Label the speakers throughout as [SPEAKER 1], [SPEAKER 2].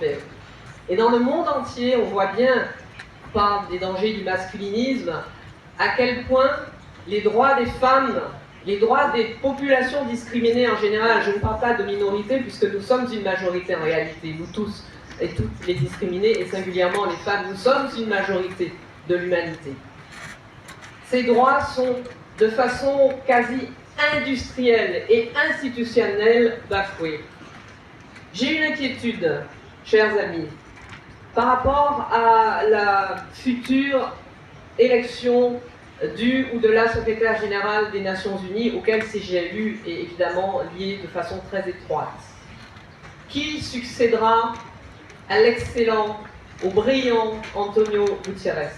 [SPEAKER 1] paix. Et dans le monde entier, on voit bien, par des dangers du masculinisme, à quel point les droits des femmes, les droits des populations discriminées en général, je ne parle pas de minorités puisque nous sommes une majorité en réalité, nous tous et toutes les discriminés et singulièrement les femmes, nous sommes une majorité de l'humanité. Ces droits sont de façon quasi industrielle et institutionnelle bafoués. J'ai une inquiétude, chers amis, par rapport à la future élection du ou de la secrétaire générale des Nations Unies, auquel CGLU est évidemment lié de façon très étroite. Qui succédera à l'excellent, au brillant Antonio Guterres?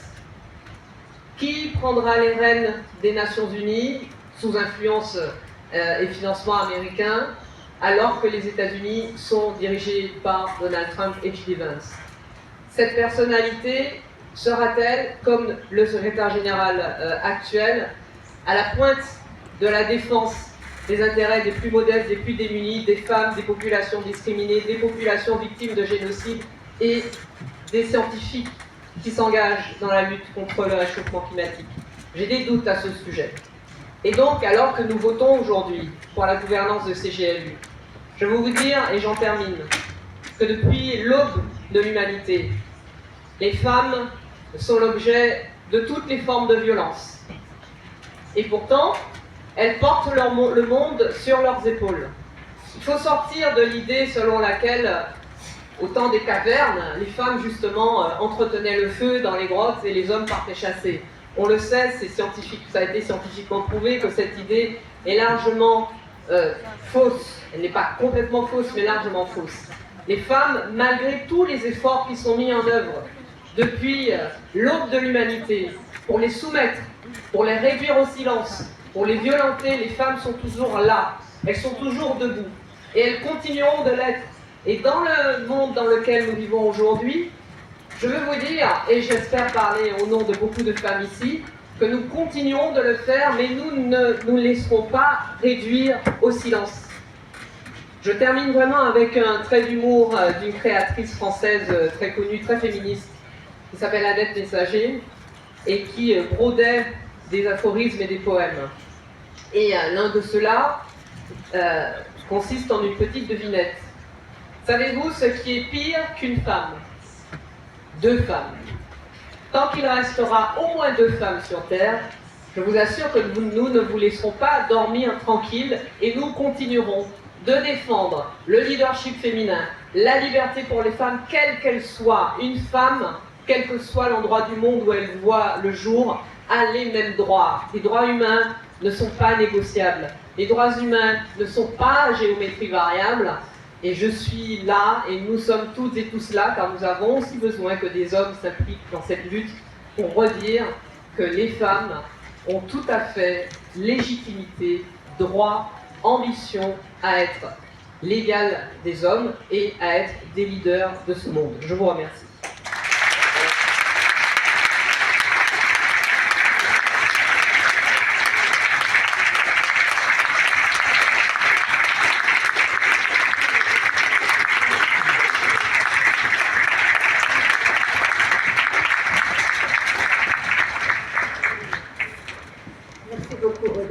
[SPEAKER 1] Qui prendra les rênes des Nations Unies sous influence et financement américain, alors que les États-Unis sont dirigés par Donald Trump et J.D. Vance? Cette personnalité sera-t-elle, comme le secrétaire général actuel, à la pointe de la défense des intérêts des plus modestes, des plus démunis, des femmes, des populations discriminées, des populations victimes de génocide et des scientifiques qui s'engagent dans la lutte contre le réchauffement climatique? J'ai des doutes à ce sujet. Et donc, alors que nous votons aujourd'hui pour la gouvernance de CGLU, je veux vous dire, et j'en termine, que depuis l'aube de l'humanité, les femmes sont l'objet de toutes les formes de violence. Et pourtant, elles portent le monde sur leurs épaules. Il faut sortir de l'idée selon laquelle, au temps des cavernes, les femmes justement entretenaient le feu dans les grottes et les hommes partaient chasser. On le sait, c'est scientifique, ça a été scientifiquement prouvé que cette idée est largement fausse. Elle n'est pas complètement fausse, mais largement fausse. Les femmes, malgré tous les efforts qui sont mis en œuvre depuis l'aube de l'humanité, pour les soumettre, pour les réduire au silence, pour les violenter, les femmes sont toujours là, elles sont toujours debout, et elles continueront de l'être. Et dans le monde dans lequel nous vivons aujourd'hui, je veux vous dire, et j'espère parler au nom de beaucoup de femmes ici, que nous continuerons de le faire, mais nous ne nous laisserons pas réduire au silence. Je termine vraiment avec un trait d'humour d'une créatrice française très connue, très féministe, qui s'appelle Annette Messager, et qui brodait des aphorismes et des poèmes. Et l'un de ceux-là consiste en une petite devinette. Savez-vous ce qui est pire qu'une femme? Deux femmes. Tant qu'il restera au moins deux femmes sur Terre, je vous assure que nous ne vous laisserons pas dormir tranquille et nous continuerons de défendre le leadership féminin, la liberté pour les femmes, quelle qu'elle soit. Une femme, quel que soit l'endroit du monde où elle voit le jour, a les mêmes droits. Les droits humains ne sont pas négociables. Les droits humains ne sont pas à géométrie variable. Et je suis là, et nous sommes toutes et tous là, car nous avons aussi besoin que des hommes s'impliquent dans cette lutte pour redire que les femmes ont tout à fait légitimité, droit, ambition à être l'égal des hommes et à être des leaders de ce monde. Je vous remercie.